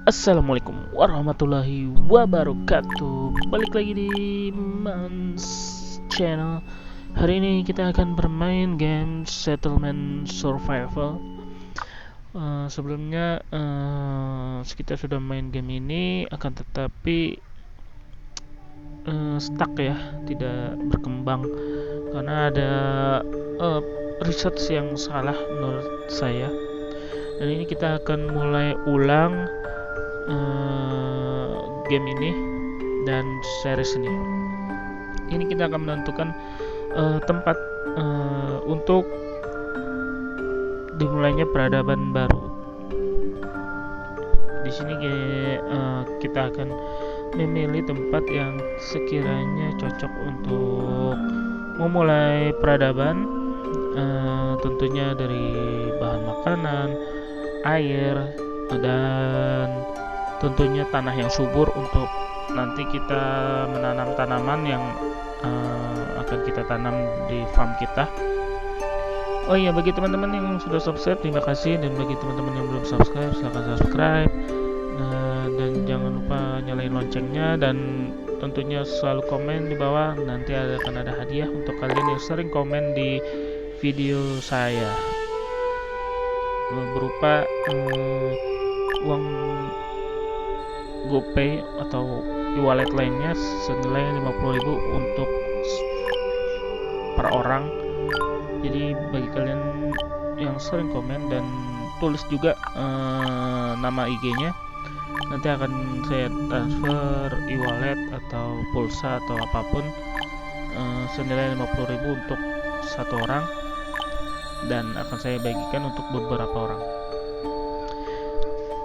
Assalamualaikum warahmatullahi wabarakatuh. Balik lagi di Mans Channel. Hari ini kita akan bermain game Settlement Survival. Sebelumnya kita sudah main game ini, akan tetapi stuck ya, tidak berkembang karena ada research yang salah menurut saya. Dan ini kita akan mulai ulang game ini dan series ini. Ini kita akan menentukan tempat untuk dimulainya peradaban baru. Di sini kita akan memilih tempat yang sekiranya cocok untuk memulai peradaban. Tentunya dari bahan makanan, air, dan tentunya tanah yang subur untuk nanti kita menanam tanaman yang akan kita tanam di farm kita. Oh iya, bagi teman-teman yang sudah subscribe terima kasih, dan bagi teman-teman yang belum subscribe silahkan subscribe, dan jangan lupa nyalain loncengnya, dan tentunya selalu komen di bawah. Nanti akan ada hadiah untuk kalian yang sering komen di video saya berupa uang GoPay atau e-wallet lainnya senilai 50.000 untuk per orang. Jadi bagi kalian yang sering komen dan tulis juga nama IG-nya, nanti akan saya transfer e-wallet atau pulsa atau apapun senilai 50.000 untuk satu orang, dan akan saya bagikan untuk beberapa orang.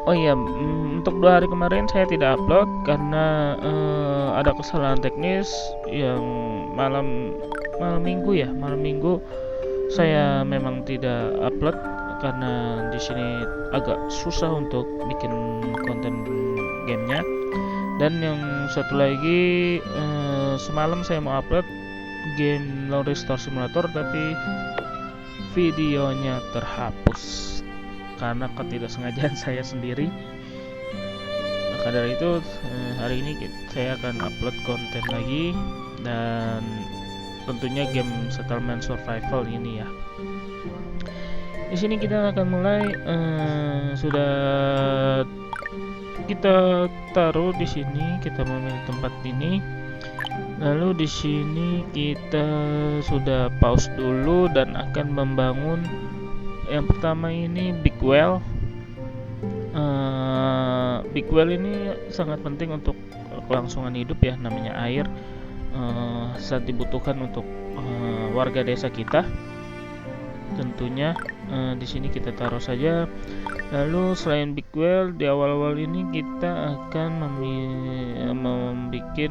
Oh iya, untuk 2 hari kemarin saya tidak upload karena ada kesalahan teknis yang malam minggu saya memang tidak upload karena di sini agak susah untuk bikin konten gamenya. Dan yang satu lagi, semalam saya mau upload game Laundry Store Simulator tapi videonya terhapus karena ketidaksengajaan saya sendiri. Maka dari itu hari ini saya akan upload konten lagi, dan tentunya game Settlement Survival ini ya. Di sini kita akan mulai. Sudah kita taruh di sini, kita memilih tempat ini. Lalu di sini kita sudah pause dulu dan akan membangun. Yang pertama ini big well. Big well ini sangat penting untuk kelangsungan hidup ya, namanya air saat dibutuhkan untuk warga desa kita. Tentunya di sini kita taruh saja. Lalu selain big well, di awal-awal ini kita akan membuat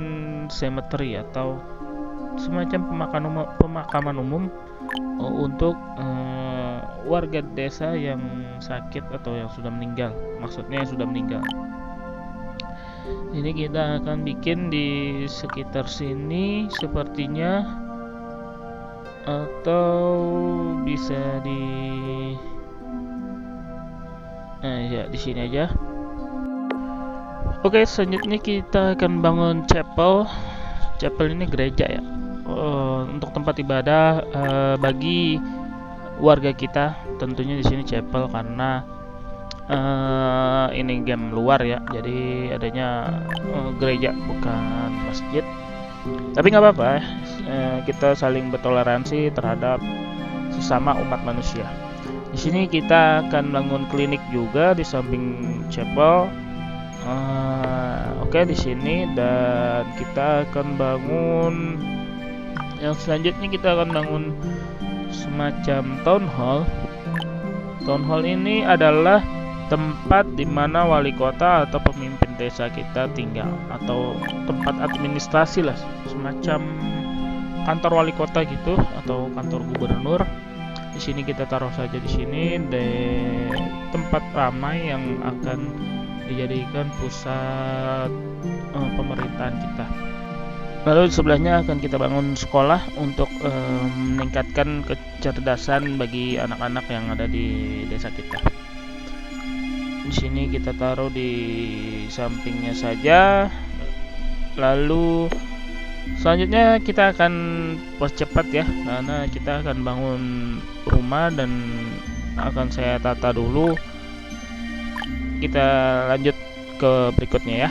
cemetery atau semacam pemakaman umum untuk warga desa yang sakit atau yang sudah meninggal. Maksudnya yang sudah meninggal. Ini kita akan bikin di sekitar sini sepertinya, atau bisa di sini aja. Oke, selanjutnya kita akan bangun chapel. Chapel ini gereja ya, untuk tempat ibadah bagi warga kita. Tentunya di sini chapel karena ini game luar ya, jadi adanya gereja bukan masjid. Tapi nggak apa-apa, kita saling bertoleransi terhadap sesama umat manusia. Di sini kita akan bangun klinik juga di samping chapel. Oke, di sini, dan kita akan bangun yang selanjutnya, kita akan bangun semacam town hall. Town hall ini adalah tempat di mana wali kota atau pemimpin desa kita tinggal, atau tempat administrasi lah, semacam kantor wali kota gitu atau kantor gubernur. Di sini kita taruh saja di sini, di tempat ramai yang akan dijadikan pusat pemerintahan kita. Lalu di sebelahnya akan kita bangun sekolah untuk meningkatkan kecerdasan bagi anak-anak yang ada di desa kita. Di sini kita taruh di sampingnya saja. Lalu selanjutnya kita akan percepat ya, karena kita akan bangun rumah dan akan saya tata dulu. Kita lanjut ke berikutnya ya.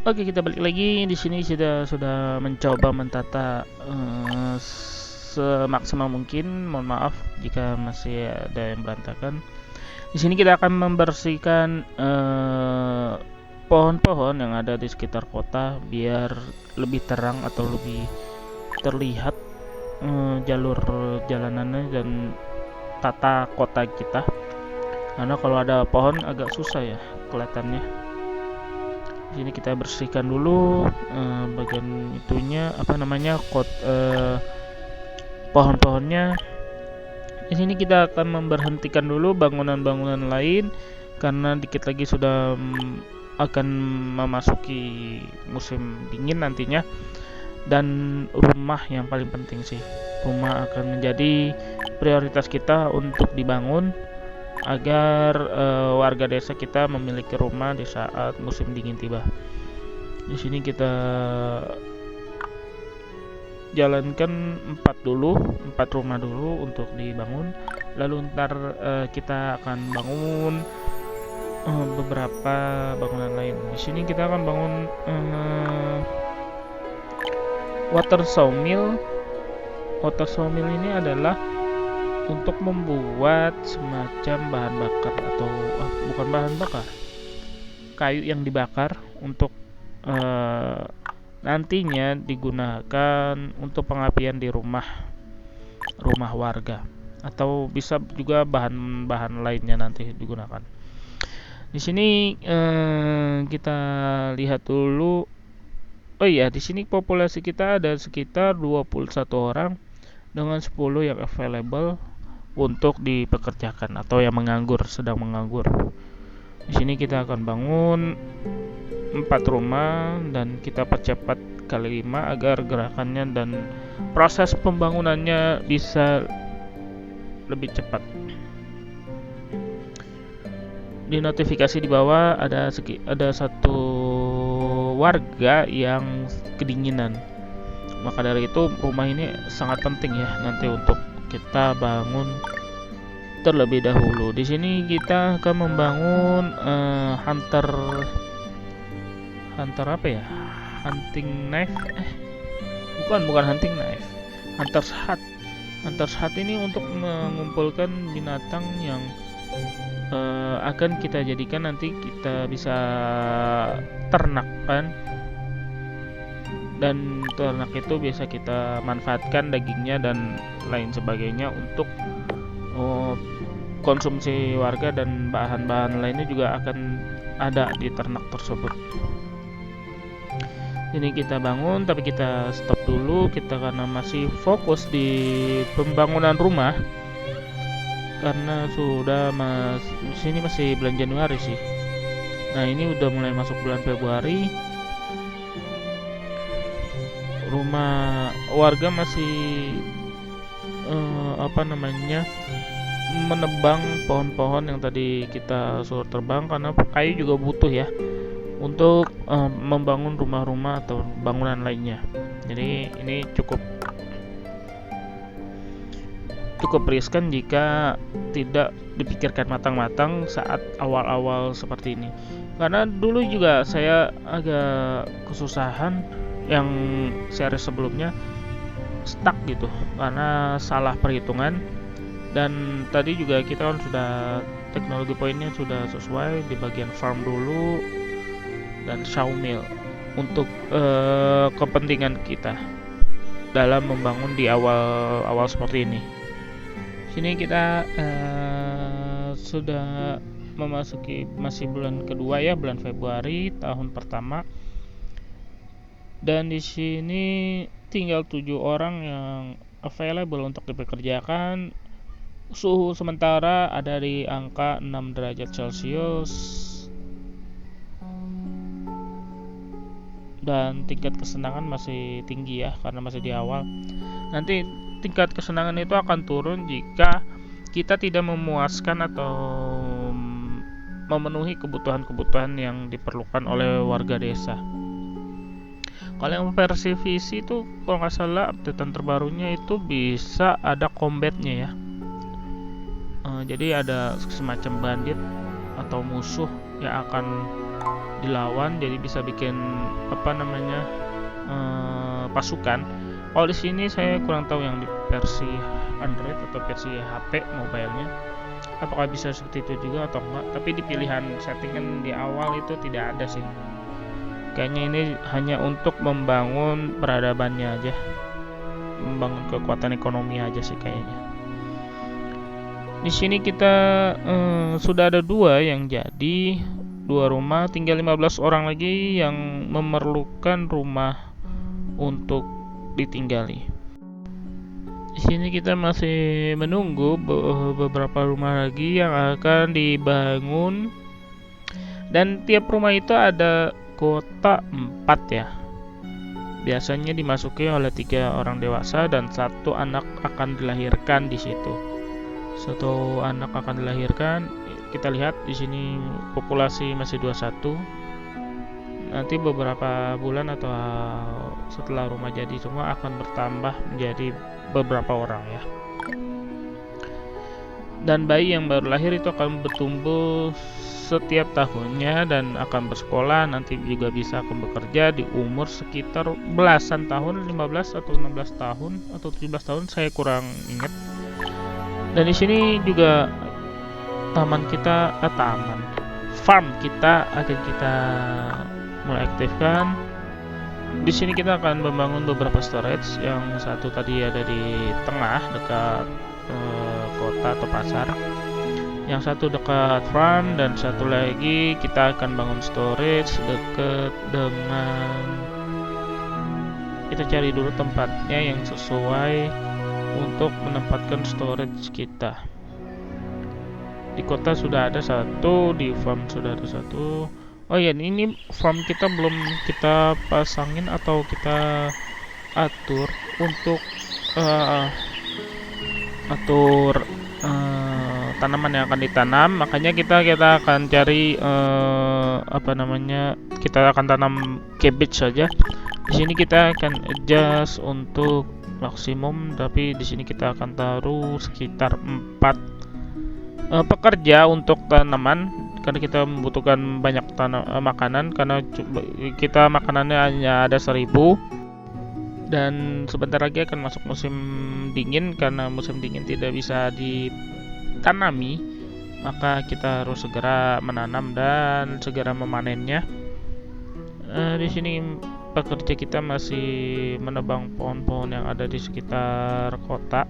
Oke, kita balik lagi. Di sini sudah mencoba mentata semaksimal mungkin. Mohon maaf jika masih ada yang berantakan. Di sini kita akan membersihkan pohon-pohon yang ada di sekitar kota biar lebih terang atau lebih terlihat jalur jalanannya dan tata kota kita. Karena kalau ada pohon agak susah ya kelihatannya. Di sini kita bersihkan dulu bagian itunya pohon-pohonnya. Di sini kita akan memberhentikan dulu bangunan-bangunan lain karena dikit lagi sudah akan memasuki musim dingin nantinya. Dan rumah yang paling penting sih, rumah akan menjadi prioritas kita untuk dibangun agar warga desa kita memiliki rumah di saat musim dingin tiba. Di sini kita jalankan 4 rumah dulu untuk dibangun. Lalu ntar kita akan bangun beberapa bangunan lain. Di sini kita akan bangun water sawmill. Water sawmill ini adalah untuk membuat semacam bahan bakar atau bukan bahan bakar, kayu yang dibakar untuk nantinya digunakan untuk pengapian di rumah warga, atau bisa juga bahan-bahan lainnya nanti digunakan. Di sini kita lihat dulu. Oh iya, di sini populasi kita ada sekitar 21 orang dengan 10 yang available untuk dipekerjakan atau yang sedang menganggur. Di sini kita akan bangun 4 rumah dan kita percepat kali 5 agar gerakannya dan proses pembangunannya bisa lebih cepat. Di notifikasi di bawah ada satu warga yang kedinginan. Maka dari itu rumah ini sangat penting ya nanti untuk kita bangun terlebih dahulu. Di sini kita akan membangun hunter apa ya? Hunting knife? Bukan hunting knife. Hunter's hut. Hunter's hut ini untuk mengumpulkan binatang yang akan kita jadikan nanti kita bisa ternakkan, dan ternak itu bisa kita manfaatkan dagingnya dan lain sebagainya untuk konsumsi warga, dan bahan-bahan lainnya juga akan ada di ternak tersebut. Ini kita bangun, tapi kita stop dulu kita karena masih fokus di pembangunan rumah. Karena sudah sini masih bulan Januari sih. Nah, ini udah mulai masuk bulan Februari. Rumah warga masih menebang pohon-pohon yang tadi kita suruh terbang, karena kayu juga butuh ya untuk membangun rumah-rumah atau bangunan lainnya. Jadi ini cukup riskan jika tidak dipikirkan matang-matang saat awal-awal seperti ini. Karena dulu juga saya agak kesusahan yang seri sebelumnya stuck gitu karena salah perhitungan. Dan tadi juga kita kan sudah teknologi poinnya sudah sesuai di bagian farm dulu dan sawmill untuk kepentingan kita dalam membangun di awal seperti ini. Sini kita sudah memasuki masih bulan kedua ya, bulan Februari tahun pertama. Dan di sini tinggal 7 orang yang available untuk dipekerjakan. Suhu sementara ada di angka 6 derajat Celcius. Dan tingkat kesenangan masih tinggi ya, karena masih di awal. Nanti tingkat kesenangan itu akan turun jika kita tidak memuaskan atau memenuhi kebutuhan-kebutuhan yang diperlukan oleh warga desa. Kalau yang versi PC itu kalau nggak salah updatean terbarunya itu bisa ada combatnya ya. Jadi ada semacam bandit atau musuh yang akan dilawan, jadi bisa bikin pasukan. Kalau di sini saya kurang tahu yang di versi Android atau versi HP mobilenya apakah bisa seperti itu juga atau enggak, tapi di pilihan settingan di awal itu tidak ada sih. Kayaknya ini hanya untuk membangun peradabannya aja, membangun kekuatan ekonomi aja sih kayaknya. Di sini kita sudah ada 2 yang jadi, 2 rumah, tinggal 15 orang lagi yang memerlukan rumah untuk ditinggali. Di sini kita masih menunggu beberapa rumah lagi yang akan dibangun, dan tiap rumah itu ada kuota 4 ya. Biasanya dimasuki oleh 3 orang dewasa dan 1 anak akan dilahirkan di situ. 1 anak akan dilahirkan. Kita lihat di sini populasi masih 21. Nanti beberapa bulan atau setelah rumah jadi semua akan bertambah menjadi beberapa orang ya. Dan bayi yang baru lahir itu akan bertumbuh setiap tahunnya dan akan bersekolah, nanti juga bisa akan bekerja di umur sekitar belasan tahun, 15 atau 16 tahun atau 17 tahun, saya kurang ingat. Dan di sini juga farm kita akan kita mulai aktifkan. Di sini kita akan membangun beberapa storage. Yang satu tadi ada di tengah dekat kota atau pasar. Yang satu dekat farm, dan satu lagi kita akan bangun storage dekat dengan, kita cari dulu tempatnya yang sesuai untuk menempatkan storage kita. Di kota sudah ada 1, di farm sudah ada 1. Oh ya, ini farm kita belum kita pasangin atau kita atur untuk tanaman yang akan ditanam. Makanya kita akan cari kita akan tanam cabbage saja. Di sini kita akan adjust untuk maksimum, tapi di sini kita akan taruh sekitar 4 pekerja untuk tanaman, karena kita membutuhkan banyak makanan, karena kita makanannya hanya ada 1000, dan sebentar lagi akan masuk musim dingin. Karena musim dingin tidak bisa ditanami, maka kita harus segera menanam dan segera memanennya. Di sini pekerja kita masih menebang pohon-pohon yang ada di sekitar kota,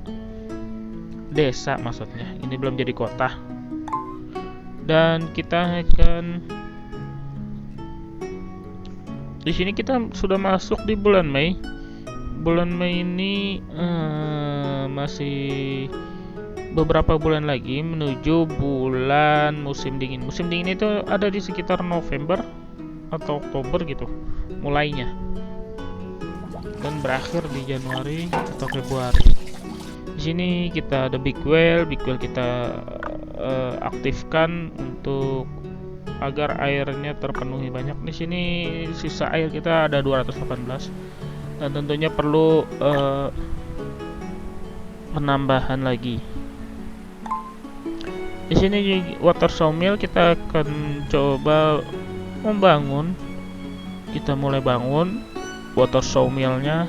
desa maksudnya, ini belum jadi kota. Dan kita akan, di sini kita sudah masuk di bulan Mei. Bulan Mei ini masih beberapa bulan lagi menuju bulan musim dingin. Musim dingin itu ada di sekitar November atau Oktober gitu mulainya, dan berakhir di Januari atau Februari. Di sini kita ada big well kita aktifkan untuk agar airnya terpenuhi banyak. Di sini sisa air kita ada 218, dan tentunya perlu penambahan lagi. Di sini water sawmill kita akan coba membangun. Kita mulai bangun water sawmill-nya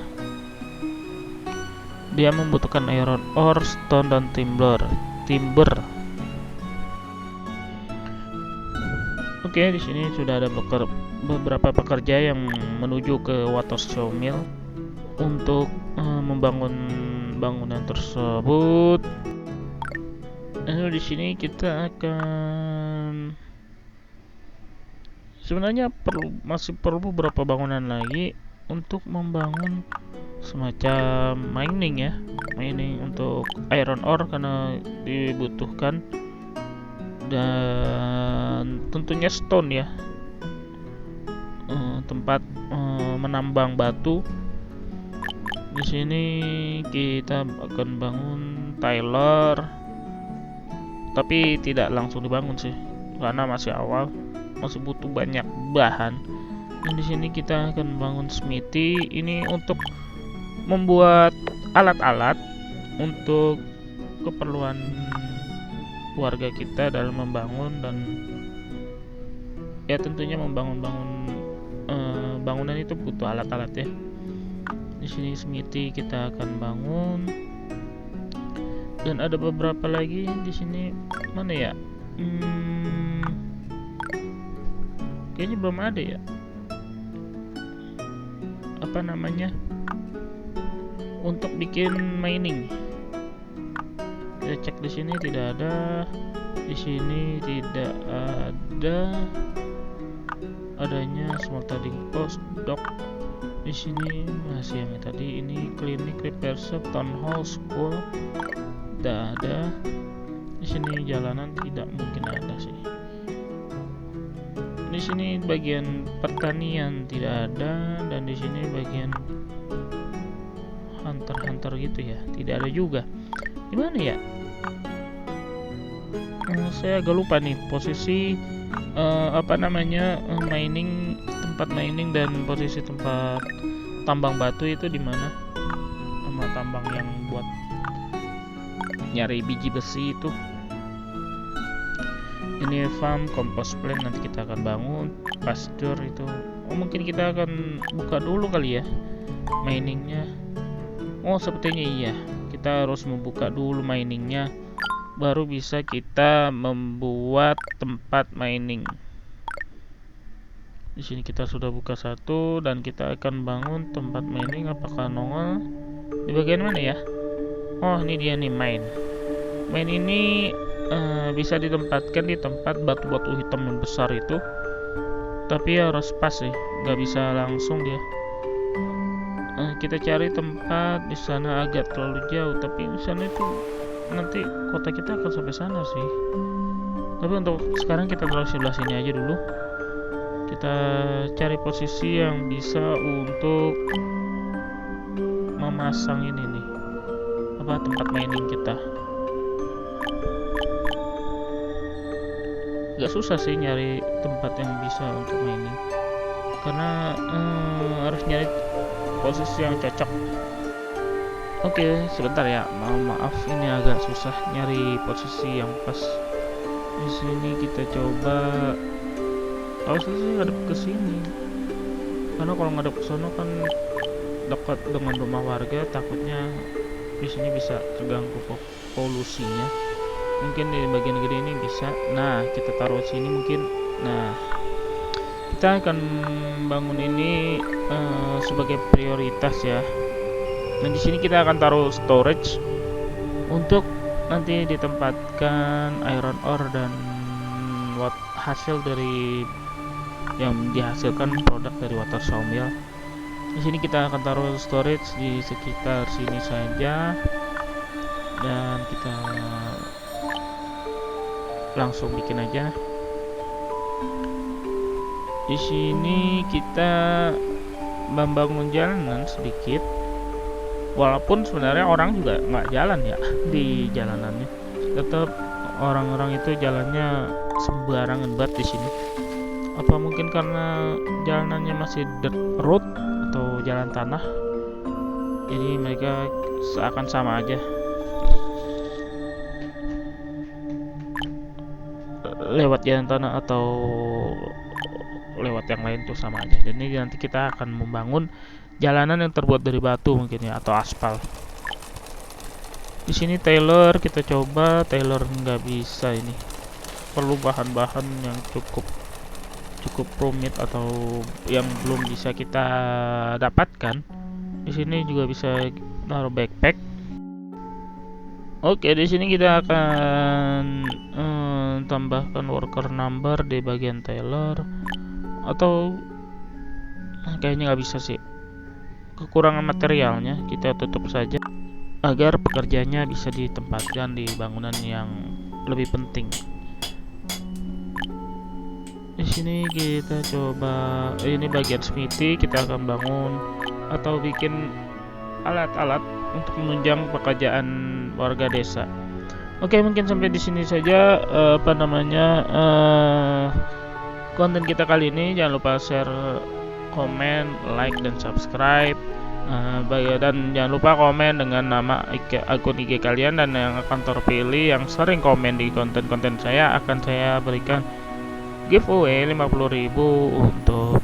dia membutuhkan iron ore, stone, dan timber. Oke, di sini sudah ada beberapa pekerja yang menuju ke water sawmill untuk membangun bangunan tersebut. Di sini kita akan sebenarnya masih perlu beberapa bangunan lagi untuk membangun semacam mining untuk iron ore karena dibutuhkan, dan tentunya stone ya, tempat menambang batu. Di sini kita akan bangun Tyler, tapi tidak langsung dibangun sih karena masih awal, masih butuh banyak bahan. Dan di sini kita akan bangun smithy ini untuk membuat alat-alat untuk keperluan warga kita dalam membangun, dan ya tentunya bangunan itu butuh alat-alat ya. Di sini smithy kita akan bangun, dan ada beberapa lagi di sini. Mana ya? Kayaknya belum ada ya. Apa namanya? Untuk bikin mining. Kita cek di sini tidak ada. Di sini tidak ada. Adanya smelting post dock. Di sini masih yang tadi, ini klinik, repair shop, town hall, school. Tidak ada. Di sini jalanan tidak mungkin ada sih. Di sini bagian pertanian tidak ada, dan di sini bagian hunter gitu ya, tidak ada juga. Gimana ya? Saya agak lupa nih posisi mining, tempat mining dan posisi tempat tambang batu itu di mana, sama tambang yang buat nyari biji besi itu. Ini farm, compost plant nanti kita akan bangun, pasture itu. Mungkin kita akan buka dulu kali ya miningnya. Sepertinya iya, kita harus membuka dulu miningnya, baru bisa kita membuat tempat mining. Di sini kita sudah buka satu, dan kita akan bangun tempat mining. Apakah nongol di bagian mana ya? Ini dia nih, mine ini bisa ditempatkan di tempat batu-batu hitam yang besar itu, tapi harus pas sih, nggak bisa langsung dia. Kita cari tempat di sana, agak terlalu jauh, tapi di sana itu nanti kota kita akan sampai sana sih. Tapi untuk sekarang kita taruh sebelah sini aja dulu. Kita cari posisi yang bisa untuk memasang ini nih, tempat mining kita. Gak susah sih nyari tempat yang bisa untuk mining, karena harus nyari posisi yang cocok. Oke, sebentar ya, maaf ini agak susah nyari posisi yang pas. Di sini kita coba harusnya sih ngadep ke sini, karena kalau ngadep ke sono kan dekat dengan rumah warga, takutnya di sini bisa terganggu polusinya. Mungkin di bagian gede ini bisa. Nah, kita taruh sini mungkin. Nah, kita akan bangun ini sebagai prioritas ya. Nah, di sini kita akan taruh storage untuk nanti ditempatkan iron ore dan hasil dari yang dihasilkan produk dari water sawmill. Di sini kita akan taruh storage di sekitar sini saja, dan kita langsung bikin aja. Di sini kita membangun jalanan sedikit, walaupun sebenarnya orang juga nggak jalan ya di jalanannya. Tetap orang-orang itu jalannya sembarangan banget di sini. Apa mungkin karena jalanannya masih dirt road atau jalan tanah, jadi mereka seakan sama aja. Lewat jalan tanah atau lewat yang lain tuh sama aja. Dan ini nanti kita akan membangun jalanan yang terbuat dari batu mungkin ya, atau aspal. Di sini Taylor, kita coba Taylor nggak bisa ini. Perlu bahan-bahan yang cukup rumit atau yang belum bisa kita dapatkan. Di sini juga bisa naruh backpack. Oke, di sini kita akan tambahkan worker number di bagian Taylor, atau kayaknya nggak bisa sih. Kekurangan materialnya kita tutup saja agar pekerjanya bisa ditempatkan di bangunan yang lebih penting. Di sini kita coba ini bagian smithy, kita akan bangun atau bikin alat-alat untuk menunjang pekerjaan warga desa. Oke, mungkin sampai di sini saja konten kita kali ini. Jangan lupa share, komen, like, dan subscribe. Dan jangan lupa komen dengan nama akun IG kalian, dan yang akan terpilih yang sering komen di konten-konten saya akan saya berikan giveaway 50.000 untuk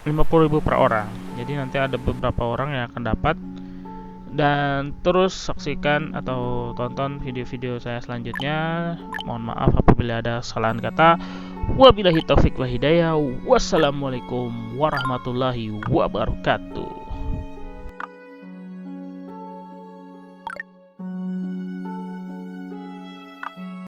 50.000 per orang. Jadi nanti ada beberapa orang yang akan dapat. Dan terus saksikan atau tonton video-video saya selanjutnya. Mohon maaf apabila ada kesalahan kata. Wabillahi taufik wa hidayah. Wassalamualaikum warahmatullahi wabarakatuh.